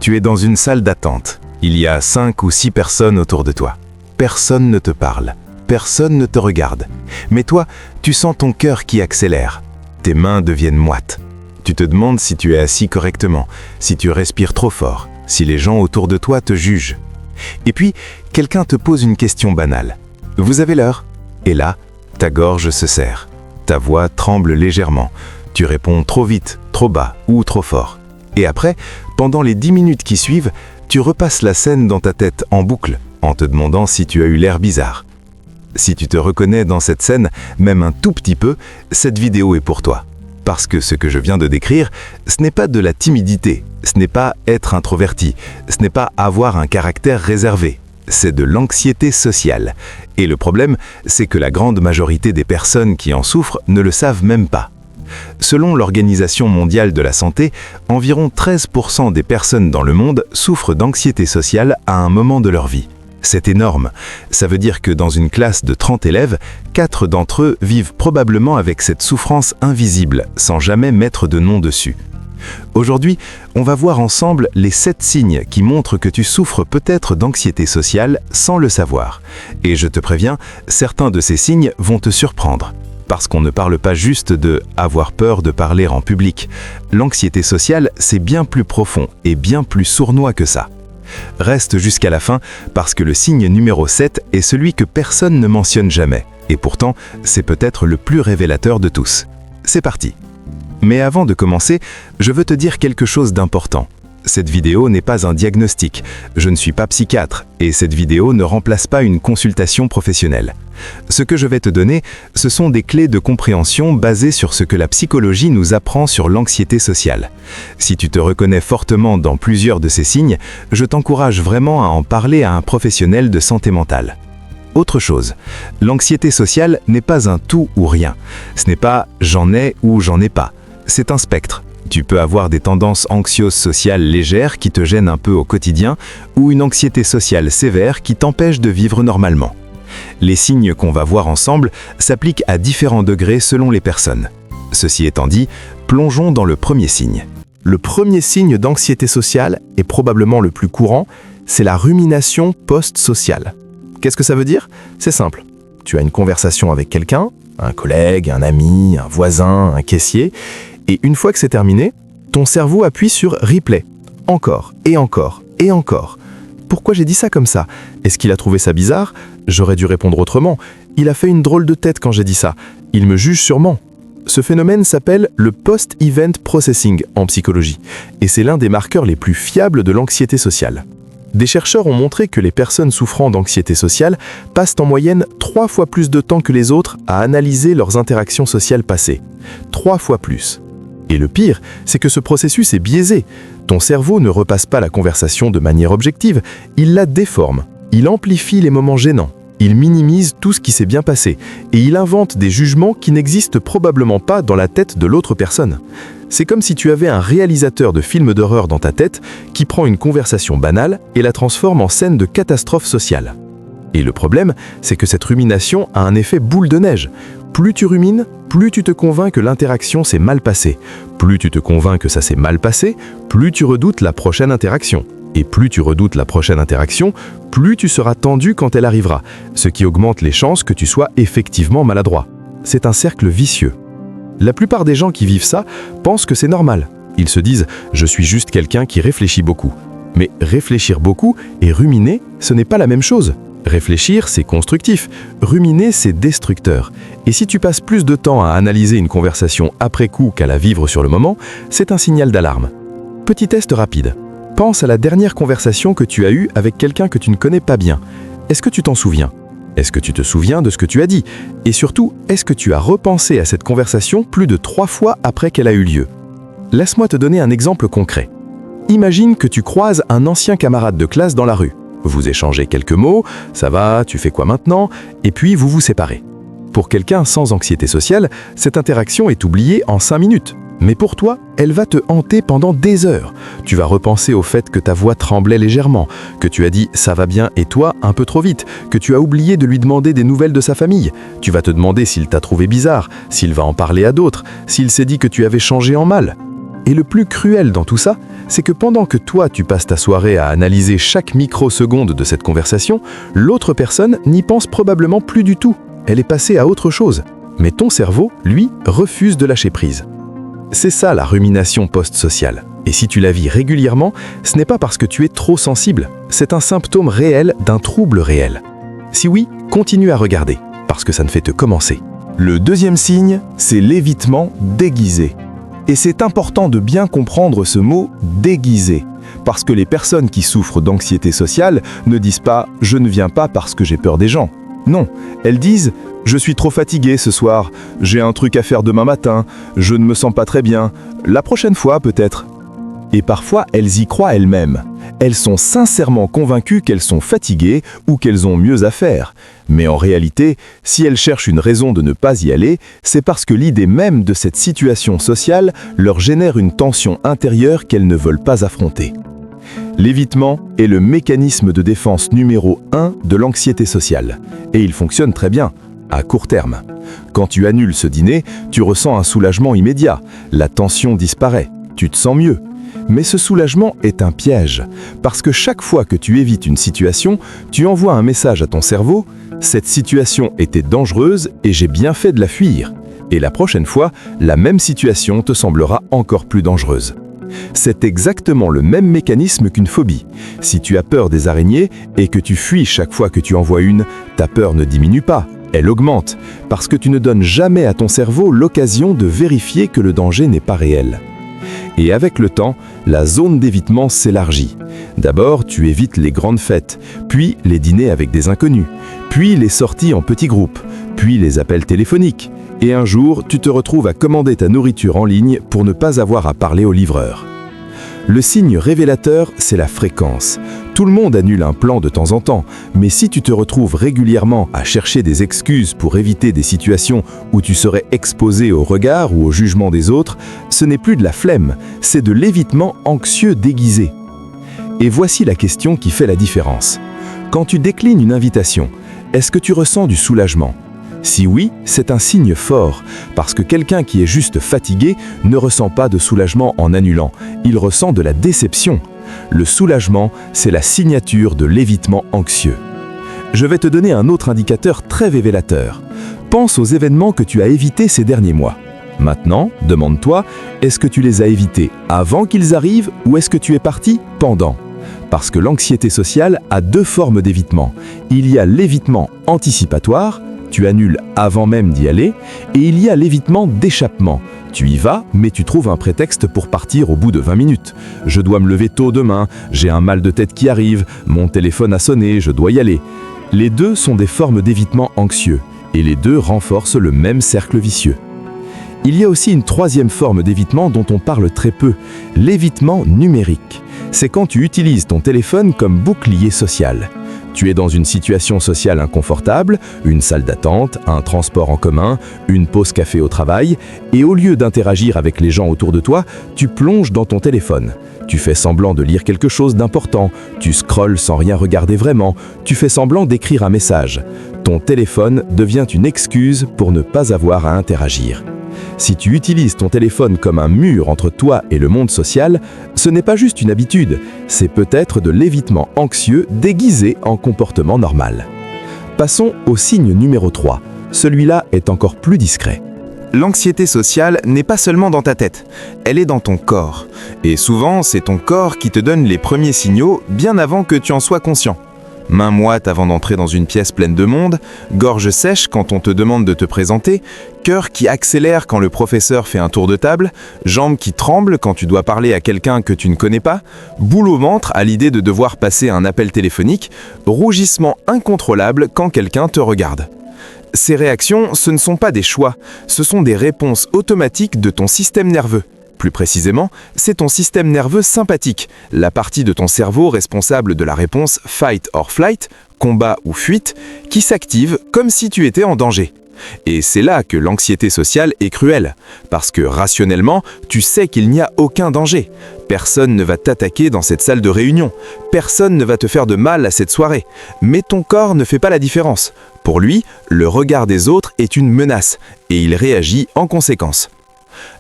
Tu es dans une salle d'attente. Il y a 5 ou 6 personnes autour de toi. Personne ne te parle. Personne ne te regarde. Mais toi, tu sens ton cœur qui accélère. Tes mains deviennent moites. Tu te demandes si tu es assis correctement, si tu respires trop fort, si les gens autour de toi te jugent. Et puis, quelqu'un te pose une question banale. Vous avez l'heure? Et là, ta gorge se serre. Ta voix tremble légèrement. Tu réponds trop vite, trop bas ou trop fort. Et après, pendant les 10 minutes qui suivent, tu repasses la scène dans ta tête en boucle, en te demandant si tu as eu l'air bizarre. Si tu te reconnais dans cette scène, même un tout petit peu, cette vidéo est pour toi. Parce que ce que je viens de décrire, ce n'est pas de la timidité, ce n'est pas être introverti, ce n'est pas avoir un caractère réservé, c'est de l'anxiété sociale. Et le problème, c'est que la grande majorité des personnes qui en souffrent ne le savent même pas. Selon l'Organisation mondiale de la santé, environ 13% des personnes dans le monde souffrent d'anxiété sociale à un moment de leur vie. C'est énorme. Ça veut dire que dans une classe de 30 élèves, 4 d'entre eux vivent probablement avec cette souffrance invisible, sans jamais mettre de nom dessus. Aujourd'hui, on va voir ensemble les 7 signes qui montrent que tu souffres peut-être d'anxiété sociale sans le savoir. Et je te préviens, certains de ces signes vont te surprendre. Parce qu'on ne parle pas juste de « avoir peur de parler en public ». L'anxiété sociale, c'est bien plus profond et bien plus sournois que ça. Reste jusqu'à la fin parce que le signe numéro 7 est celui que personne ne mentionne jamais. Et pourtant, c'est peut-être le plus révélateur de tous. C'est parti. Mais avant de commencer, je veux te dire quelque chose d'important. Cette vidéo n'est pas un diagnostic, je ne suis pas psychiatre et cette vidéo ne remplace pas une consultation professionnelle. Ce que je vais te donner, ce sont des clés de compréhension basées sur ce que la psychologie nous apprend sur l'anxiété sociale. Si tu te reconnais fortement dans plusieurs de ces signes, je t'encourage vraiment à en parler à un professionnel de santé mentale. Autre chose, l'anxiété sociale n'est pas un tout ou rien. Ce n'est pas « j'en ai » ou « j'en ai pas ». C'est un spectre. Tu peux avoir des tendances anxieuses sociales légères qui te gênent un peu au quotidien ou une anxiété sociale sévère qui t'empêche de vivre normalement. Les signes qu'on va voir ensemble s'appliquent à différents degrés selon les personnes. Ceci étant dit, plongeons dans le premier signe. Le premier signe d'anxiété sociale, et probablement le plus courant, c'est la rumination post-sociale. Qu'est-ce que ça veut dire? C'est simple. Tu as une conversation avec quelqu'un, un collègue, un ami, un voisin, un caissier, et une fois que c'est terminé, ton cerveau appuie sur replay. Encore, et encore, et encore. Pourquoi j'ai dit ça comme ça? Est-ce qu'il a trouvé ça bizarre? J'aurais dû répondre autrement. Il a fait une drôle de tête quand j'ai dit ça. Il me juge sûrement. Ce phénomène s'appelle le post-event processing en psychologie, et c'est l'un des marqueurs les plus fiables de l'anxiété sociale. Des chercheurs ont montré que les personnes souffrant d'anxiété sociale passent en moyenne 3 fois plus de temps que les autres à analyser leurs interactions sociales passées. 3 fois plus. Et le pire, c'est que ce processus est biaisé. Ton cerveau ne repasse pas la conversation de manière objective, il la déforme. Il amplifie les moments gênants. Il minimise tout ce qui s'est bien passé. Et il invente des jugements qui n'existent probablement pas dans la tête de l'autre personne. C'est comme si tu avais un réalisateur de films d'horreur dans ta tête qui prend une conversation banale et la transforme en scène de catastrophe sociale. Et le problème, c'est que cette rumination a un effet boule de neige. Plus tu rumines, plus tu te convaincs que l'interaction s'est mal passée. Plus tu te convaincs que ça s'est mal passé, plus tu redoutes la prochaine interaction. Et plus tu redoutes la prochaine interaction, plus tu seras tendu quand elle arrivera, ce qui augmente les chances que tu sois effectivement maladroit. C'est un cercle vicieux. La plupart des gens qui vivent ça pensent que c'est normal. Ils se disent « je suis juste quelqu'un qui réfléchit beaucoup ». Mais réfléchir beaucoup et ruminer, ce n'est pas la même chose. Réfléchir, c'est constructif. Ruminer, c'est destructeur. Et si tu passes plus de temps à analyser une conversation après coup qu'à la vivre sur le moment, c'est un signal d'alarme. Petit test rapide. Pense à la dernière conversation que tu as eue avec quelqu'un que tu ne connais pas bien. Est-ce que tu t'en souviens? Est-ce que tu te souviens de ce que tu as dit? Et surtout, est-ce que tu as repensé à cette conversation plus de 3 fois après qu'elle a eu lieu? Laisse-moi te donner un exemple concret. Imagine que tu croises un ancien camarade de classe dans la rue. Vous échangez quelques mots, ça va, tu fais quoi maintenant? Et puis vous vous séparez. Pour quelqu'un sans anxiété sociale, cette interaction est oubliée en 5 minutes. Mais pour toi, elle va te hanter pendant des heures. Tu vas repenser au fait que ta voix tremblait légèrement, que tu as dit « ça va bien » et toi un peu trop vite, que tu as oublié de lui demander des nouvelles de sa famille. Tu vas te demander s'il t'a trouvé bizarre, s'il va en parler à d'autres, s'il s'est dit que tu avais changé en mal. Et le plus cruel dans tout ça, c'est que pendant que toi tu passes ta soirée à analyser chaque microseconde de cette conversation, l'autre personne n'y pense probablement plus du tout. Elle est passée à autre chose. Mais ton cerveau, lui, refuse de lâcher prise. C'est ça la rumination post-sociale. Et si tu la vis régulièrement, ce n'est pas parce que tu es trop sensible, c'est un symptôme réel d'un trouble réel. Si oui, continue à regarder, parce que ça ne fait que commencer. Le deuxième signe, c'est l'évitement déguisé. Et c'est important de bien comprendre ce mot « déguisé », parce que les personnes qui souffrent d'anxiété sociale ne disent pas « je ne viens pas parce que j'ai peur des gens ». Non, elles disent « je suis trop fatiguée ce soir, j'ai un truc à faire demain matin, je ne me sens pas très bien, la prochaine fois peut-être ». Et parfois, elles y croient elles-mêmes. Elles sont sincèrement convaincues qu'elles sont fatiguées ou qu'elles ont mieux à faire. Mais en réalité, si elles cherchent une raison de ne pas y aller, c'est parce que l'idée même de cette situation sociale leur génère une tension intérieure qu'elles ne veulent pas affronter. L'évitement est le mécanisme de défense numéro 1 de l'anxiété sociale. Et il fonctionne très bien, à court terme. Quand tu annules ce dîner, tu ressens un soulagement immédiat. La tension disparaît, tu te sens mieux. Mais ce soulagement est un piège, parce que chaque fois que tu évites une situation, tu envoies un message à ton cerveau « Cette situation était dangereuse et j'ai bien fait de la fuir ». Et la prochaine fois, la même situation te semblera encore plus dangereuse. C'est exactement le même mécanisme qu'une phobie. Si tu as peur des araignées et que tu fuis chaque fois que tu en vois une, ta peur ne diminue pas, elle augmente, parce que tu ne donnes jamais à ton cerveau l'occasion de vérifier que le danger n'est pas réel. Et avec le temps, la zone d'évitement s'élargit. D'abord, tu évites les grandes fêtes, puis les dîners avec des inconnus, puis les sorties en petits groupes, puis les appels téléphoniques. Et un jour, tu te retrouves à commander ta nourriture en ligne pour ne pas avoir à parler au livreur. Le signe révélateur, c'est la fréquence. Tout le monde annule un plan de temps en temps, mais si tu te retrouves régulièrement à chercher des excuses pour éviter des situations où tu serais exposé au regard ou au jugement des autres, ce n'est plus de la flemme, c'est de l'évitement anxieux déguisé. Et voici la question qui fait la différence. Quand tu déclines une invitation, est-ce que tu ressens du soulagement ? Si oui, c'est un signe fort, parce que quelqu'un qui est juste fatigué ne ressent pas de soulagement en annulant, il ressent de la déception. Le soulagement, c'est la signature de l'évitement anxieux. Je vais te donner un autre indicateur très révélateur. Pense aux événements que tu as évités ces derniers mois. Maintenant, demande-toi, est-ce que tu les as évités avant qu'ils arrivent ou est-ce que tu es parti pendant ? Parce que l'anxiété sociale a deux formes d'évitement. Il y a l'évitement anticipatoire, tu annules avant même d'y aller, et il y a l'évitement d'échappement. Tu y vas, mais tu trouves un prétexte pour partir au bout de 20 minutes. Je dois me lever tôt demain, j'ai un mal de tête qui arrive, mon téléphone a sonné, je dois y aller. Les deux sont des formes d'évitement anxieux, et les deux renforcent le même cercle vicieux. Il y a aussi une troisième forme d'évitement dont on parle très peu, l'évitement numérique. C'est quand tu utilises ton téléphone comme bouclier social. Tu es dans une situation sociale inconfortable, une salle d'attente, un transport en commun, une pause café au travail, et au lieu d'interagir avec les gens autour de toi, tu plonges dans ton téléphone. Tu fais semblant de lire quelque chose d'important, tu scrolles sans rien regarder vraiment, tu fais semblant d'écrire un message. Ton téléphone devient une excuse pour ne pas avoir à interagir. Si tu utilises ton téléphone comme un mur entre toi et le monde social, ce n'est pas juste une habitude, c'est peut-être de l'évitement anxieux déguisé en comportement normal. Passons au signe numéro 3. Celui-là est encore plus discret. L'anxiété sociale n'est pas seulement dans ta tête, elle est dans ton corps. Et souvent, c'est ton corps qui te donne les premiers signaux bien avant que tu en sois conscient. Main moite avant d'entrer dans une pièce pleine de monde, gorge sèche quand on te demande de te présenter, cœur qui accélère quand le professeur fait un tour de table, jambes qui tremblent quand tu dois parler à quelqu'un que tu ne connais pas, boule au ventre à l'idée de devoir passer un appel téléphonique, rougissement incontrôlable quand quelqu'un te regarde. Ces réactions, ce ne sont pas des choix, ce sont des réponses automatiques de ton système nerveux. Plus précisément, c'est ton système nerveux sympathique, la partie de ton cerveau responsable de la réponse fight or flight, combat ou fuite, qui s'active comme si tu étais en danger. Et c'est là que l'anxiété sociale est cruelle, parce que rationnellement, tu sais qu'il n'y a aucun danger. Personne ne va t'attaquer dans cette salle de réunion, personne ne va te faire de mal à cette soirée, mais ton corps ne fait pas la différence. Pour lui, le regard des autres est une menace, et il réagit en conséquence.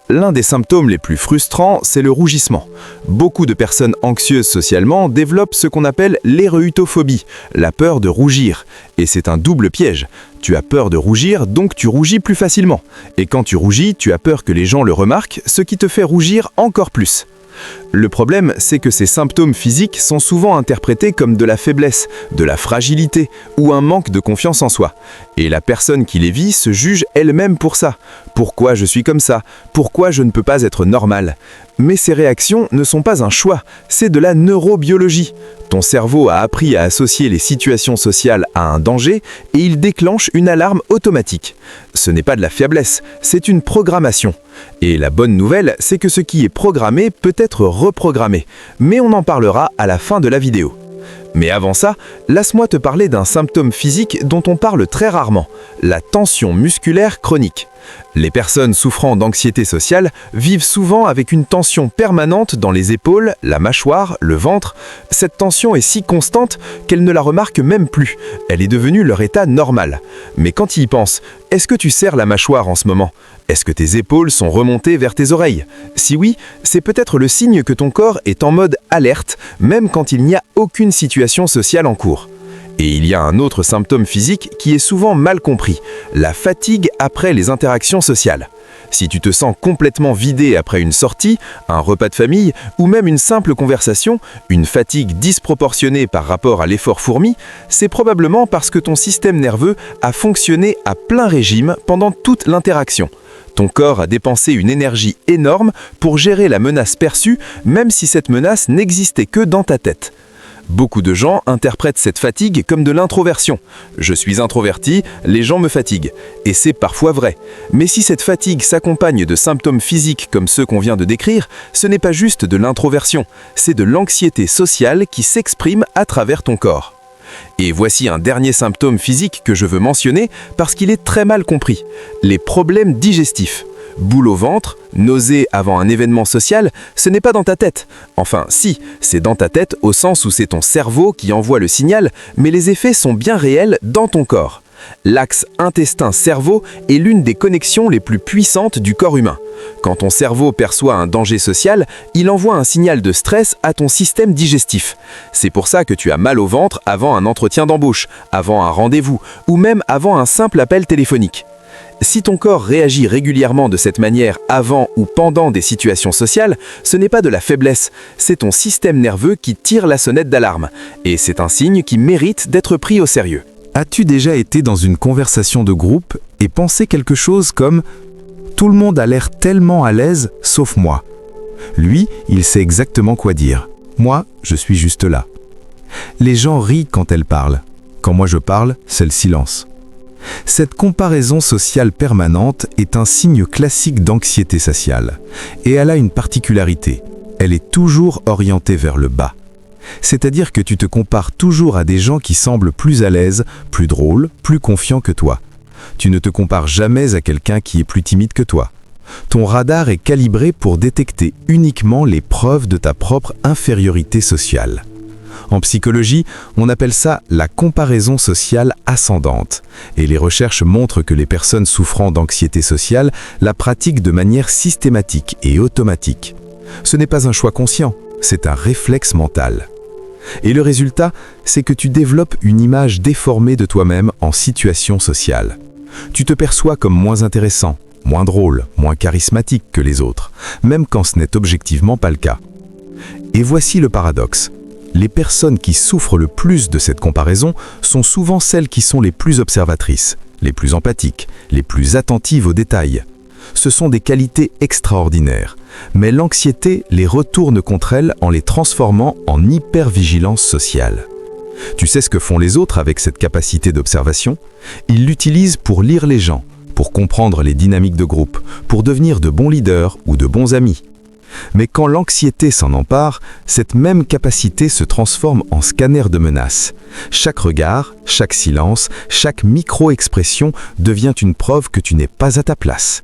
L'un des symptômes les plus frustrants, c'est le rougissement. Beaucoup de personnes anxieuses socialement développent ce qu'on appelle l'éréutophobie, la peur de rougir. Et c'est un double piège. Tu as peur de rougir, donc tu rougis plus facilement. Et quand tu rougis, tu as peur que les gens le remarquent, ce qui te fait rougir encore plus. Le problème, c'est que ces symptômes physiques sont souvent interprétés comme de la faiblesse, de la fragilité ou un manque de confiance en soi. Et la personne qui les vit se juge elle-même pour ça. Pourquoi je suis comme ça? Pourquoi je ne peux pas être normal? Mais ces réactions ne sont pas un choix, c'est de la neurobiologie. Ton cerveau a appris à associer les situations sociales à un danger et il déclenche une alarme automatique. Ce n'est pas de la faiblesse, c'est une programmation. Et la bonne nouvelle, c'est que ce qui est programmé peut être reprogrammé. Mais on en parlera à la fin de la vidéo. Mais avant ça, laisse-moi te parler d'un symptôme physique dont on parle très rarement, la tension musculaire chronique. Les personnes souffrant d'anxiété sociale vivent souvent avec une tension permanente dans les épaules, la mâchoire, le ventre. Cette tension est si constante qu'elles ne la remarquent même plus. Elle est devenue leur état normal. Mais quand ils y pensent, est-ce que tu serres la mâchoire en ce moment? Est-ce que tes épaules sont remontées vers tes oreilles? Si oui, c'est peut-être le signe que ton corps est en mode alerte, même quand il n'y a aucune situation sociale en cours. Et il y a un autre symptôme physique qui est souvent mal compris, la fatigue après les interactions sociales. Si tu te sens complètement vidé après une sortie, un repas de famille ou même une simple conversation, une fatigue disproportionnée par rapport à l'effort fourni, c'est probablement parce que ton système nerveux a fonctionné à plein régime pendant toute l'interaction. Ton corps a dépensé une énergie énorme pour gérer la menace perçue, même si cette menace n'existait que dans ta tête. Beaucoup de gens interprètent cette fatigue comme de l'introversion. Je suis introverti, les gens me fatiguent. Et c'est parfois vrai. Mais si cette fatigue s'accompagne de symptômes physiques comme ceux qu'on vient de décrire, ce n'est pas juste de l'introversion, c'est de l'anxiété sociale qui s'exprime à travers ton corps. Et voici un dernier symptôme physique que je veux mentionner parce qu'il est très mal compris, les problèmes digestifs. Boule au ventre, nausée avant un événement social, ce n'est pas dans ta tête. Enfin, si, c'est dans ta tête au sens où c'est ton cerveau qui envoie le signal, mais les effets sont bien réels dans ton corps. L'axe intestin-cerveau est l'une des connexions les plus puissantes du corps humain. Quand ton cerveau perçoit un danger social, il envoie un signal de stress à ton système digestif. C'est pour ça que tu as mal au ventre avant un entretien d'embauche, avant un rendez-vous, ou même avant un simple appel téléphonique. Si ton corps réagit régulièrement de cette manière avant ou pendant des situations sociales, ce n'est pas de la faiblesse, c'est ton système nerveux qui tire la sonnette d'alarme. Et c'est un signe qui mérite d'être pris au sérieux. As-tu déjà été dans une conversation de groupe et pensé quelque chose comme « Tout le monde a l'air tellement à l'aise, sauf moi. Lui, il sait exactement quoi dire. Moi, je suis juste là. » Les gens rient quand elle parle. Quand moi je parle, c'est le silence. Cette comparaison sociale permanente est un signe classique d'anxiété sociale. Et elle a une particularité. Elle est toujours orientée vers le bas. C'est-à-dire que tu te compares toujours à des gens qui semblent plus à l'aise, plus drôles, plus confiants que toi. Tu ne te compares jamais à quelqu'un qui est plus timide que toi. Ton radar est calibré pour détecter uniquement les preuves de ta propre infériorité sociale. En psychologie, on appelle ça la comparaison sociale ascendante. Et les recherches montrent que les personnes souffrant d'anxiété sociale la pratiquent de manière systématique et automatique. Ce n'est pas un choix conscient, c'est un réflexe mental. Et le résultat, c'est que tu développes une image déformée de toi-même en situation sociale. Tu te perçois comme moins intéressant, moins drôle, moins charismatique que les autres, même quand ce n'est objectivement pas le cas. Et voici le paradoxe. Les personnes qui souffrent le plus de cette comparaison sont souvent celles qui sont les plus observatrices, les plus empathiques, les plus attentives aux détails. Ce sont des qualités extraordinaires, mais l'anxiété les retourne contre elles en les transformant en hypervigilance sociale. Tu sais ce que font les autres avec cette capacité d'observation? Ils l'utilisent pour lire les gens, pour comprendre les dynamiques de groupe, pour devenir de bons leaders ou de bons amis. Mais quand l'anxiété s'en empare, cette même capacité se transforme en scanner de menaces. Chaque regard, chaque silence, chaque micro-expression devient une preuve que tu n'es pas à ta place.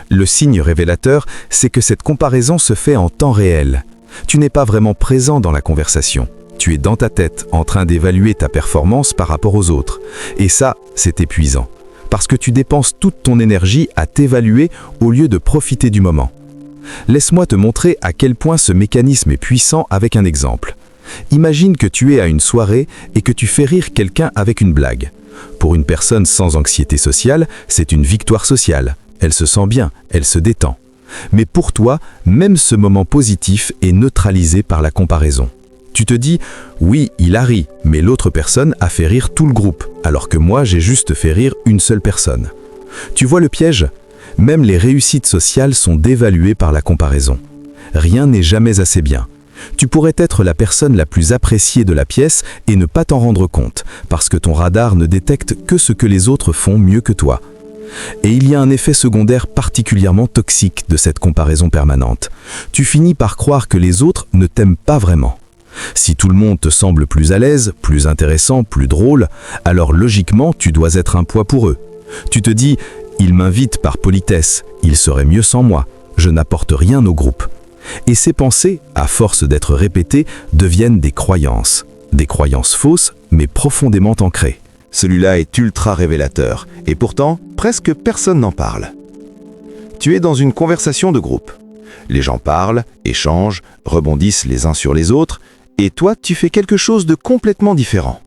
Le signe révélateur, c'est que cette comparaison se fait en temps réel. Tu n'es pas vraiment présent dans la conversation. Tu es dans ta tête, en train d'évaluer ta performance par rapport aux autres. Et ça, c'est épuisant. parce que tu dépenses toute ton énergie à t'évaluer au lieu de profiter du moment. Laisse-moi te montrer à quel point ce mécanisme est puissant avec un exemple. Imagine que tu es à une soirée et que tu fais rire quelqu'un avec une blague. Pour une personne sans anxiété sociale, c'est une victoire sociale. Elle se sent bien, elle se détend. Mais pour toi, même ce moment positif est neutralisé par la comparaison. Tu te dis « Oui, il a ri, mais l'autre personne a fait rire tout le groupe, alors que moi j'ai juste fait rire une seule personne. » Tu vois le piège ? Même les réussites sociales sont dévaluées par la comparaison. Rien n'est jamais assez bien. Tu pourrais être la personne la plus appréciée de la pièce et ne pas t'en rendre compte, parce que ton radar ne détecte que ce que les autres font mieux que toi. Et il y a un effet secondaire particulièrement toxique de cette comparaison permanente. Tu finis par croire que les autres ne t'aiment pas vraiment. Si tout le monde te semble plus à l'aise, plus intéressant, plus drôle, alors logiquement tu dois être un poids pour eux. Tu te dis « Ils m'invitent par politesse, ils seraient mieux sans moi, je n'apporte rien au groupe ». Et ces pensées, à force d'être répétées, deviennent des croyances fausses, mais profondément ancrées. Celui-là est ultra révélateur, et pourtant, presque personne n'en parle. Tu es dans une conversation de groupe. Les gens parlent, échangent, rebondissent les uns sur les autres, et toi, tu fais quelque chose de complètement différent.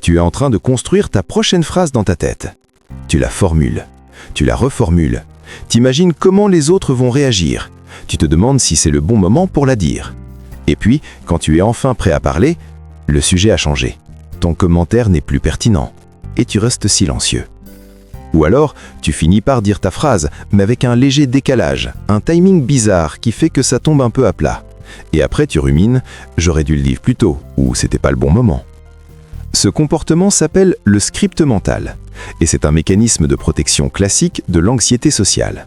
Tu es en train de construire ta prochaine phrase dans ta tête. Tu la formules, tu la reformules, t'imagines comment les autres vont réagir. Tu te demandes si c'est le bon moment pour la dire. Et puis, quand tu es enfin prêt à parler, le sujet a changé. Ton commentaire n'est plus pertinent, et tu restes silencieux. Ou alors, tu finis par dire ta phrase, mais avec un léger décalage, un timing bizarre qui fait que ça tombe un peu à plat. Et après tu rumines, j'aurais dû le dire plus tôt, ou c'était pas le bon moment. Ce comportement s'appelle le script mental, et c'est un mécanisme de protection classique de l'anxiété sociale.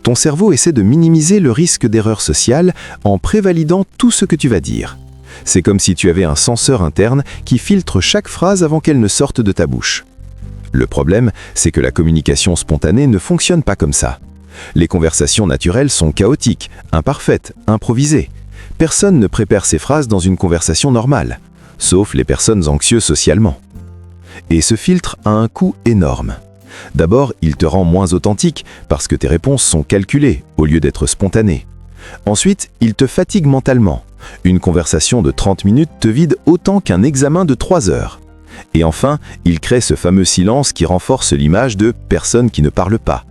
Ton cerveau essaie de minimiser le risque d'erreur sociale en prévalidant tout ce que tu vas dire. C'est comme si tu avais un censeur interne qui filtre chaque phrase avant qu'elle ne sorte de ta bouche. Le problème, c'est que la communication spontanée ne fonctionne pas comme ça. Les conversations naturelles sont chaotiques, imparfaites, improvisées. Personne ne prépare ses phrases dans une conversation normale, sauf les personnes anxieuses socialement. Et ce filtre a un coût énorme. D'abord, il te rend moins authentique parce que tes réponses sont calculées au lieu d'être spontanées. Ensuite, il te fatigue mentalement. Une conversation de 30 minutes te vide autant qu'un examen de 3 heures. Et enfin, il crée ce fameux silence qui renforce l'image de « personne qui ne parle pas »,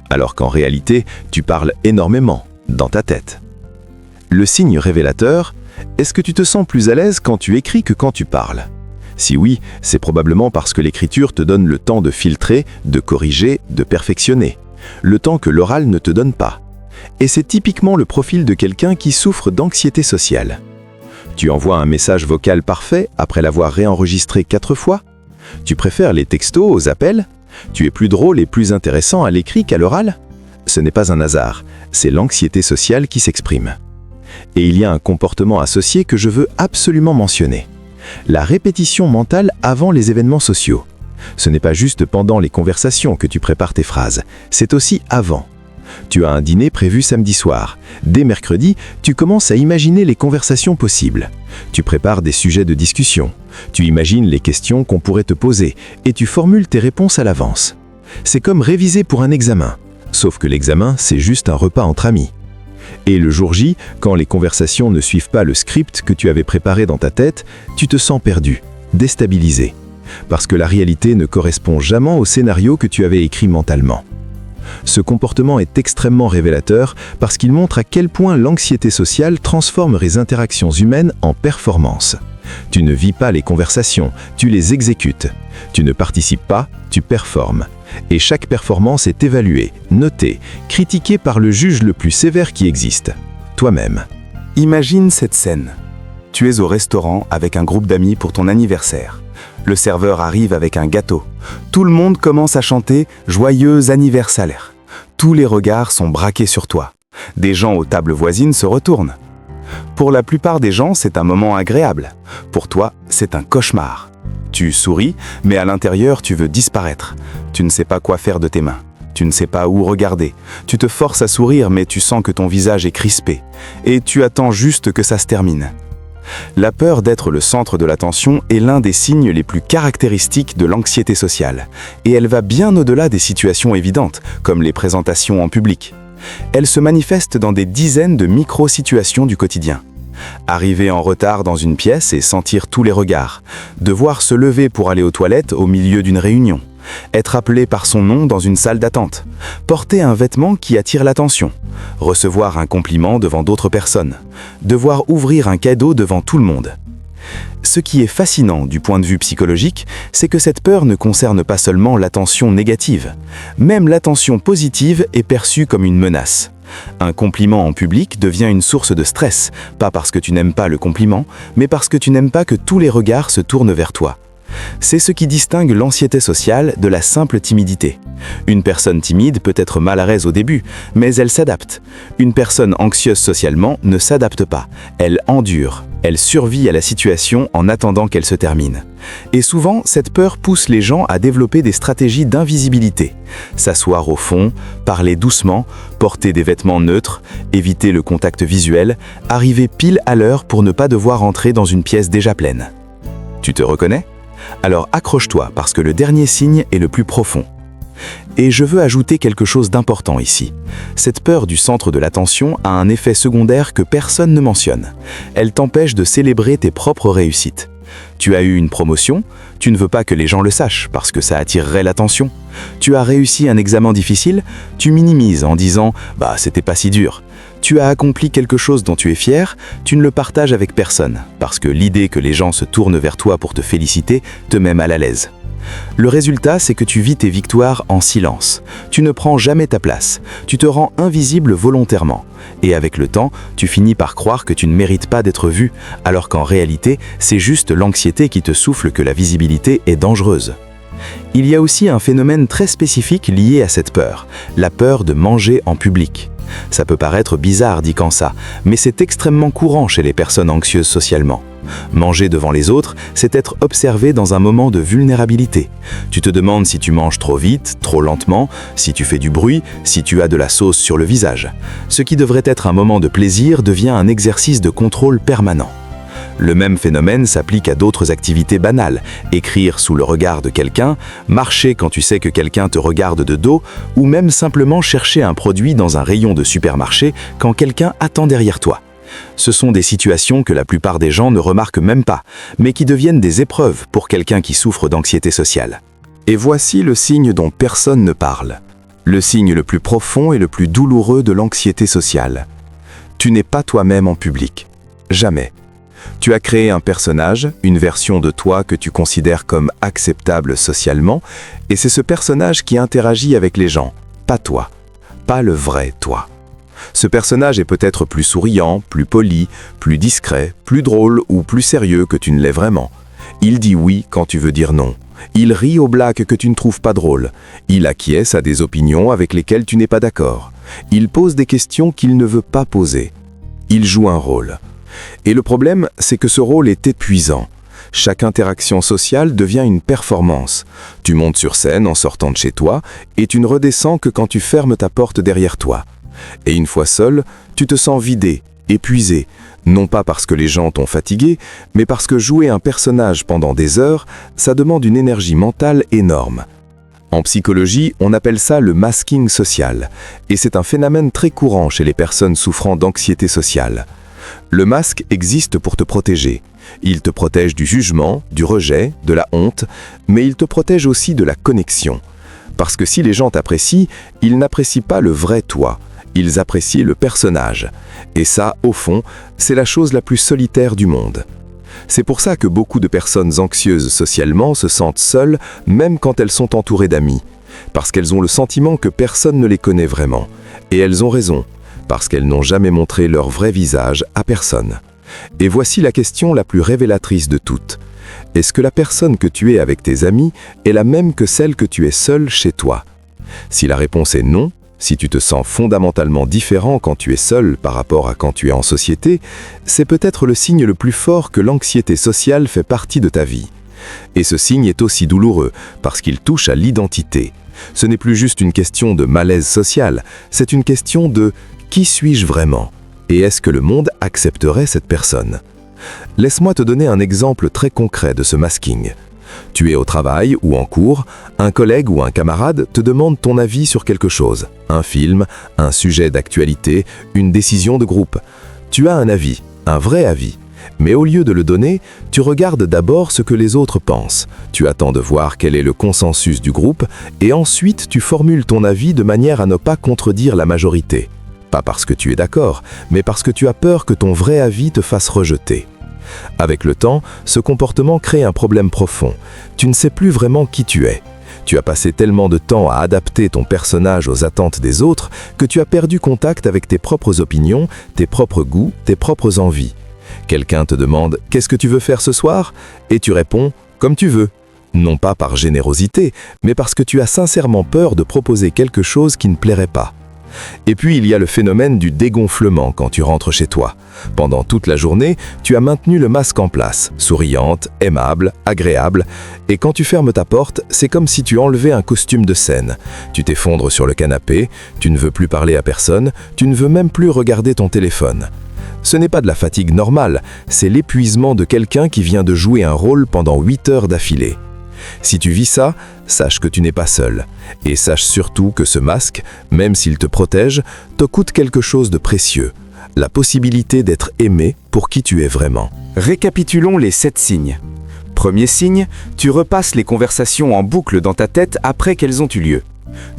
alors qu'en réalité, tu parles énormément, dans ta tête. Le signe révélateur, est-ce que tu te sens plus à l'aise quand tu écris que quand tu parles ? Si oui, c'est probablement parce que l'écriture te donne le temps de filtrer, de corriger, de perfectionner. Le temps que l'oral ne te donne pas. Et c'est typiquement le profil de quelqu'un qui souffre d'anxiété sociale. Tu envoies un message vocal parfait après l'avoir réenregistré 4 fois ? Tu préfères les textos aux appels ? Tu es plus drôle et plus intéressant à l'écrit qu'à l'oral ? Ce n'est pas un hasard, c'est l'anxiété sociale qui s'exprime. Et il y a un comportement associé que je veux absolument mentionner. La répétition mentale avant les événements sociaux. Ce n'est pas juste pendant les conversations que tu prépares tes phrases, c'est aussi avant. Tu as un dîner prévu samedi soir. Dès mercredi, tu commences à imaginer les conversations possibles. Tu prépares des sujets de discussion. Tu imagines les questions qu'on pourrait te poser et tu formules tes réponses à l'avance. C'est comme réviser pour un examen. Sauf que l'examen, c'est juste un repas entre amis. Et le jour J, quand les conversations ne suivent pas le script que tu avais préparé dans ta tête, tu te sens perdu, déstabilisé. Parce que la réalité ne correspond jamais au scénario que tu avais écrit mentalement. Ce comportement est extrêmement révélateur parce qu'il montre à quel point l'anxiété sociale transforme les interactions humaines en performance. Tu ne vis pas les conversations, tu les exécutes. Tu ne participes pas, tu performes. Et chaque performance est évaluée, notée, critiquée par le juge le plus sévère qui existe, toi-même. Imagine cette scène. Tu es au restaurant avec un groupe d'amis pour ton anniversaire. Le serveur arrive avec un gâteau. Tout le monde commence à chanter « Joyeux anniversaire ». Tous les regards sont braqués sur toi. Des gens aux tables voisines se retournent. Pour la plupart des gens, c'est un moment agréable. Pour toi, c'est un cauchemar. Tu souris, mais à l'intérieur, tu veux disparaître. Tu ne sais pas quoi faire de tes mains. Tu ne sais pas où regarder. Tu te forces à sourire, mais tu sens que ton visage est crispé. Et tu attends juste que ça se termine. La peur d'être le centre de l'attention est l'un des signes les plus caractéristiques de l'anxiété sociale, et elle va bien au-delà des situations évidentes, comme les présentations en public. Elle se manifeste dans des dizaines de micro-situations du quotidien. Arriver en retard dans une pièce et sentir tous les regards, devoir se lever pour aller aux toilettes au milieu d'une réunion, être appelé par son nom dans une salle d'attente, porter un vêtement qui attire l'attention, recevoir un compliment devant d'autres personnes, devoir ouvrir un cadeau devant tout le monde. Ce qui est fascinant du point de vue psychologique, c'est que cette peur ne concerne pas seulement l'attention négative. Même l'attention positive est perçue comme une menace. Un compliment en public devient une source de stress, pas parce que tu n'aimes pas le compliment, mais parce que tu n'aimes pas que tous les regards se tournent vers toi. C'est ce qui distingue l'anxiété sociale de la simple timidité. Une personne timide peut être mal à l'aise au début, mais elle s'adapte. Une personne anxieuse socialement ne s'adapte pas, elle endure, elle survit à la situation en attendant qu'elle se termine. Et souvent, cette peur pousse les gens à développer des stratégies d'invisibilité. S'asseoir au fond, parler doucement, porter des vêtements neutres, éviter le contact visuel, arriver pile à l'heure pour ne pas devoir entrer dans une pièce déjà pleine. Tu te reconnais ? Alors accroche-toi parce que le dernier signe est le plus profond. Et je veux ajouter quelque chose d'important ici. Cette peur du centre de l'attention a un effet secondaire que personne ne mentionne. Elle t'empêche de célébrer tes propres réussites. Tu as eu une promotion, tu ne veux pas que les gens le sachent parce que ça attirerait l'attention. Tu as réussi un examen difficile, tu minimises en disant « bah c'était pas si dur ». Tu as accompli quelque chose dont tu es fier, tu ne le partages avec personne, parce que l'idée que les gens se tournent vers toi pour te féliciter te met mal à l'aise. Le résultat, c'est que tu vis tes victoires en silence. Tu ne prends jamais ta place, tu te rends invisible volontairement. Et avec le temps, tu finis par croire que tu ne mérites pas d'être vu, alors qu'en réalité, c'est juste l'anxiété qui te souffle que la visibilité est dangereuse. Il y a aussi un phénomène très spécifique lié à cette peur, la peur de manger en public. Ça peut paraître bizarre dit comme ça, mais c'est extrêmement courant chez les personnes anxieuses socialement. Manger devant les autres, c'est être observé dans un moment de vulnérabilité. Tu te demandes si tu manges trop vite, trop lentement, si tu fais du bruit, si tu as de la sauce sur le visage. Ce qui devrait être un moment de plaisir devient un exercice de contrôle permanent. Le même phénomène s'applique à d'autres activités banales, écrire sous le regard de quelqu'un, marcher quand tu sais que quelqu'un te regarde de dos, ou même simplement chercher un produit dans un rayon de supermarché quand quelqu'un attend derrière toi. Ce sont des situations que la plupart des gens ne remarquent même pas, mais qui deviennent des épreuves pour quelqu'un qui souffre d'anxiété sociale. Et voici le signe dont personne ne parle. Le signe le plus profond et le plus douloureux de l'anxiété sociale. Tu n'es pas toi-même en public. Jamais. Tu as créé un personnage, une version de toi que tu considères comme acceptable socialement, et c'est ce personnage qui interagit avec les gens, pas toi, pas le vrai toi. Ce personnage est peut-être plus souriant, plus poli, plus discret, plus drôle ou plus sérieux que tu ne l'es vraiment. Il dit oui quand tu veux dire non. Il rit aux blagues que tu ne trouves pas drôles. Il acquiesce à des opinions avec lesquelles tu n'es pas d'accord. Il pose des questions qu'il ne veut pas poser. Il joue un rôle. Et le problème, c'est que ce rôle est épuisant. Chaque interaction sociale devient une performance. Tu montes sur scène en sortant de chez toi et tu ne redescends que quand tu fermes ta porte derrière toi. Et une fois seul, tu te sens vidé, épuisé, non pas parce que les gens t'ont fatigué, mais parce que jouer un personnage pendant des heures, ça demande une énergie mentale énorme. En psychologie, on appelle ça le masking social, et c'est un phénomène très courant chez les personnes souffrant d'anxiété sociale. Le masque existe pour te protéger. Il te protège du jugement, du rejet, de la honte, mais il te protège aussi de la connexion. Parce que si les gens t'apprécient, ils n'apprécient pas le vrai toi, ils apprécient le personnage. Et ça, au fond, c'est la chose la plus solitaire du monde. C'est pour ça que beaucoup de personnes anxieuses socialement se sentent seules, même quand elles sont entourées d'amis. Parce qu'elles ont le sentiment que personne ne les connaît vraiment. Et elles ont raison, parce qu'elles n'ont jamais montré leur vrai visage à personne. Et voici la question la plus révélatrice de toutes. Est-ce que la personne que tu es avec tes amis est la même que celle que tu es seule chez toi? Si la réponse est non, si tu te sens fondamentalement différent quand tu es seul par rapport à quand tu es en société, c'est peut-être le signe le plus fort que l'anxiété sociale fait partie de ta vie. Et ce signe est aussi douloureux parce qu'il touche à l'identité. Ce n'est plus juste une question de malaise social, c'est une question de « qui suis-je vraiment ?» et est-ce que le monde accepterait cette personne? Laisse-moi te donner un exemple très concret de ce masking. Tu es au travail ou en cours, un collègue ou un camarade te demande ton avis sur quelque chose, un film, un sujet d'actualité, une décision de groupe. Tu as un avis, un vrai avis. Mais au lieu de le donner, tu regardes d'abord ce que les autres pensent. Tu attends de voir quel est le consensus du groupe et ensuite tu formules ton avis de manière à ne pas contredire la majorité. Pas parce que tu es d'accord, mais parce que tu as peur que ton vrai avis te fasse rejeter. Avec le temps, ce comportement crée un problème profond. Tu ne sais plus vraiment qui tu es. Tu as passé tellement de temps à adapter ton personnage aux attentes des autres que tu as perdu contact avec tes propres opinions, tes propres goûts, tes propres envies. Quelqu'un te demande « Qu'est-ce que tu veux faire ce soir ?» et tu réponds « Comme tu veux ». Non pas par générosité, mais parce que tu as sincèrement peur de proposer quelque chose qui ne plairait pas. Et puis il y a le phénomène du dégonflement quand tu rentres chez toi. Pendant toute la journée, tu as maintenu le masque en place, souriante, aimable, agréable, et quand tu fermes ta porte, c'est comme si tu enlevais un costume de scène. Tu t'effondres sur le canapé, tu ne veux plus parler à personne, tu ne veux même plus regarder ton téléphone. Ce n'est pas de la fatigue normale, c'est l'épuisement de quelqu'un qui vient de jouer un rôle pendant 8 heures d'affilée. Si tu vis ça, sache que tu n'es pas seul. Et sache surtout que ce masque, même s'il te protège, te coûte quelque chose de précieux. La possibilité d'être aimé pour qui tu es vraiment. Récapitulons les 7 signes. Premier signe, tu repasses les conversations en boucle dans ta tête après qu'elles ont eu lieu.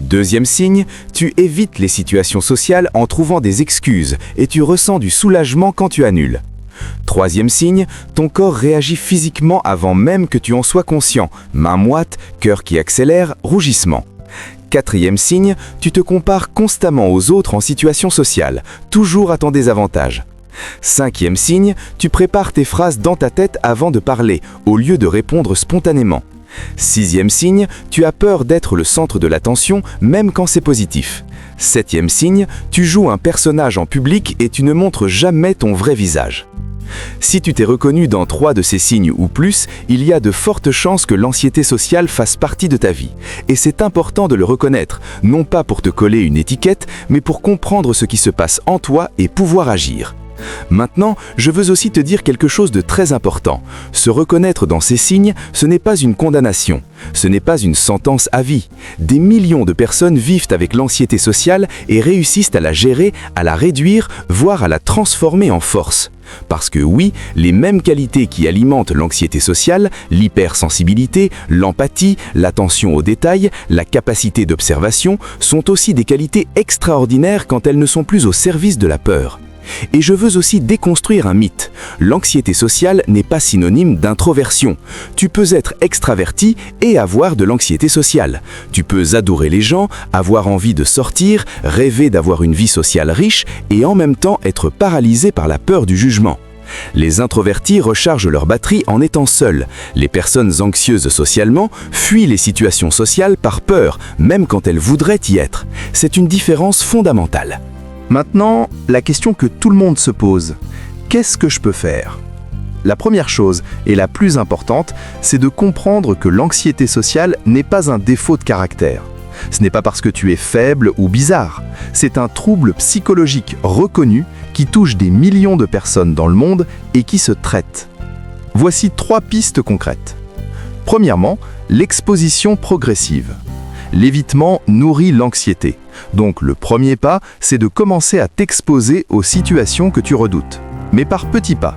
Deuxième signe, tu évites les situations sociales en trouvant des excuses et tu ressens du soulagement quand tu annules. Troisième signe, ton corps réagit physiquement avant même que tu en sois conscient. Mains moites, cœur qui accélère, rougissement. Quatrième signe, tu te compares constamment aux autres en situation sociale, toujours à ton désavantage. Cinquième signe, tu prépares tes phrases dans ta tête avant de parler, au lieu de répondre spontanément. Sixième signe, tu as peur d'être le centre de l'attention, même quand c'est positif. Septième signe, tu joues un personnage en public et tu ne montres jamais ton vrai visage. Si tu t'es reconnu dans 3 de ces signes ou plus, il y a de fortes chances que l'anxiété sociale fasse partie de ta vie. Et c'est important de le reconnaître, non pas pour te coller une étiquette, mais pour comprendre ce qui se passe en toi et pouvoir agir. Maintenant, je veux aussi te dire quelque chose de très important. Se reconnaître dans ces signes, ce n'est pas une condamnation, ce n'est pas une sentence à vie. Des millions de personnes vivent avec l'anxiété sociale et réussissent à la gérer, à la réduire, voire à la transformer en force. Parce que oui, les mêmes qualités qui alimentent l'anxiété sociale, l'hypersensibilité, l'empathie, l'attention aux détails, la capacité d'observation, sont aussi des qualités extraordinaires quand elles ne sont plus au service de la peur. Et je veux aussi déconstruire un mythe. L'anxiété sociale n'est pas synonyme d'introversion. Tu peux être extraverti et avoir de l'anxiété sociale. Tu peux adorer les gens, avoir envie de sortir, rêver d'avoir une vie sociale riche et en même temps être paralysé par la peur du jugement. Les introvertis rechargent leur batterie en étant seuls. Les personnes anxieuses socialement fuient les situations sociales par peur, même quand elles voudraient y être. C'est une différence fondamentale. Maintenant, la question que tout le monde se pose, qu'est-ce que je peux faire ? La première chose, et la plus importante, c'est de comprendre que l'anxiété sociale n'est pas un défaut de caractère. Ce n'est pas parce que tu es faible ou bizarre. C'est un trouble psychologique reconnu qui touche des millions de personnes dans le monde et qui se traite. Voici 3 pistes concrètes. Premièrement, l'exposition progressive. L'évitement nourrit l'anxiété. Donc le premier pas, c'est de commencer à t'exposer aux situations que tu redoutes. Mais par petits pas.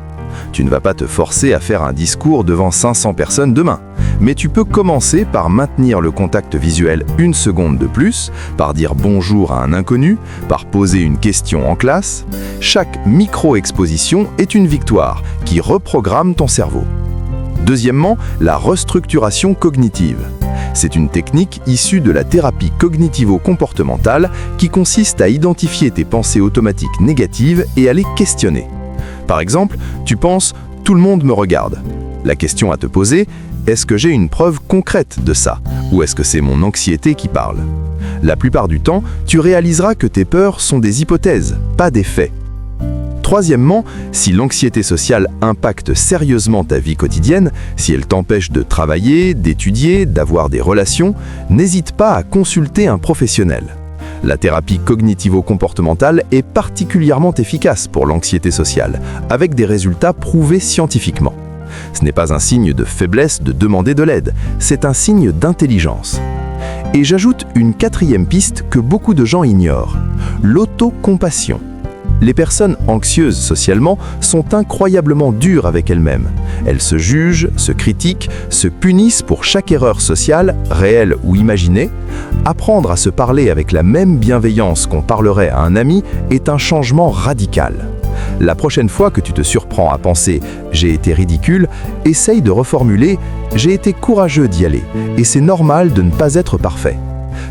Tu ne vas pas te forcer à faire un discours devant 500 personnes demain. Mais tu peux commencer par maintenir le contact visuel 1 seconde de plus, par dire bonjour à un inconnu, par poser une question en classe. Chaque micro-exposition est une victoire qui reprogramme ton cerveau. Deuxièmement, la restructuration cognitive. C'est une technique issue de la thérapie cognitivo-comportementale qui consiste à identifier tes pensées automatiques négatives et à les questionner. Par exemple, tu penses « tout le monde me regarde ». La question à te poser « est-ce que j'ai une preuve concrète de ça ?» ou « est-ce que c'est mon anxiété qui parle ?» La plupart du temps, tu réaliseras que tes peurs sont des hypothèses, pas des faits. Troisièmement, si l'anxiété sociale impacte sérieusement ta vie quotidienne, si elle t'empêche de travailler, d'étudier, d'avoir des relations, n'hésite pas à consulter un professionnel. La thérapie cognitivo-comportementale est particulièrement efficace pour l'anxiété sociale, avec des résultats prouvés scientifiquement. Ce n'est pas un signe de faiblesse de demander de l'aide, c'est un signe d'intelligence. Et j'ajoute une quatrième piste que beaucoup de gens ignorent, l'autocompassion. Les personnes anxieuses socialement sont incroyablement dures avec elles-mêmes. Elles se jugent, se critiquent, se punissent pour chaque erreur sociale, réelle ou imaginée. Apprendre à se parler avec la même bienveillance qu'on parlerait à un ami est un changement radical. La prochaine fois que tu te surprends à penser « j'ai été ridicule », essaye de reformuler « j'ai été courageux d'y aller et c'est normal de ne pas être parfait ».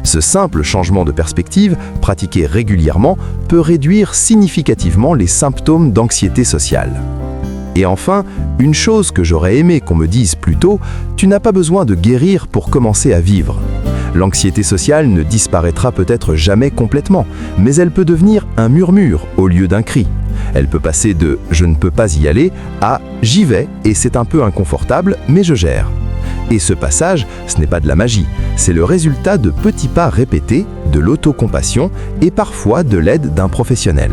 Ce simple changement de perspective, pratiqué régulièrement, peut réduire significativement les symptômes d'anxiété sociale. Et enfin, une chose que j'aurais aimé qu'on me dise plus tôt, tu n'as pas besoin de guérir pour commencer à vivre. L'anxiété sociale ne disparaîtra peut-être jamais complètement, mais elle peut devenir un murmure au lieu d'un cri. Elle peut passer de « je ne peux pas y aller » à « j'y vais et c'est un peu inconfortable, mais je gère ». Et ce passage, ce n'est pas de la magie, c'est le résultat de petits pas répétés, de l'autocompassion et parfois de l'aide d'un professionnel.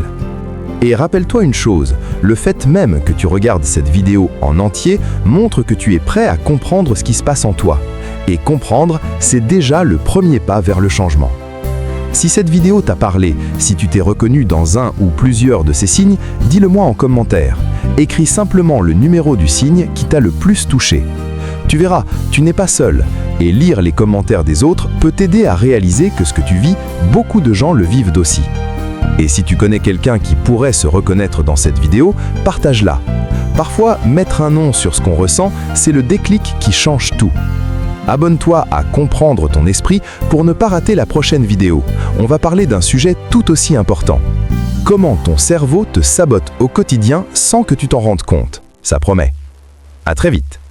Et rappelle-toi une chose, le fait même que tu regardes cette vidéo en entier montre que tu es prêt à comprendre ce qui se passe en toi. Et comprendre, c'est déjà le premier pas vers le changement. Si cette vidéo t'a parlé, si tu t'es reconnu dans un ou plusieurs de ces signes, dis-le-moi en commentaire. Écris simplement le numéro du signe qui t'a le plus touché. Tu verras, tu n'es pas seul, et lire les commentaires des autres peut t'aider à réaliser que ce que tu vis, beaucoup de gens le vivent d'aussi. Et si tu connais quelqu'un qui pourrait se reconnaître dans cette vidéo, partage-la. Parfois, mettre un nom sur ce qu'on ressent, c'est le déclic qui change tout. Abonne-toi à Comprendre ton esprit pour ne pas rater la prochaine vidéo. On va parler d'un sujet tout aussi important. Comment ton cerveau te sabote au quotidien sans que tu t'en rendes compte. Ça promet. À très vite.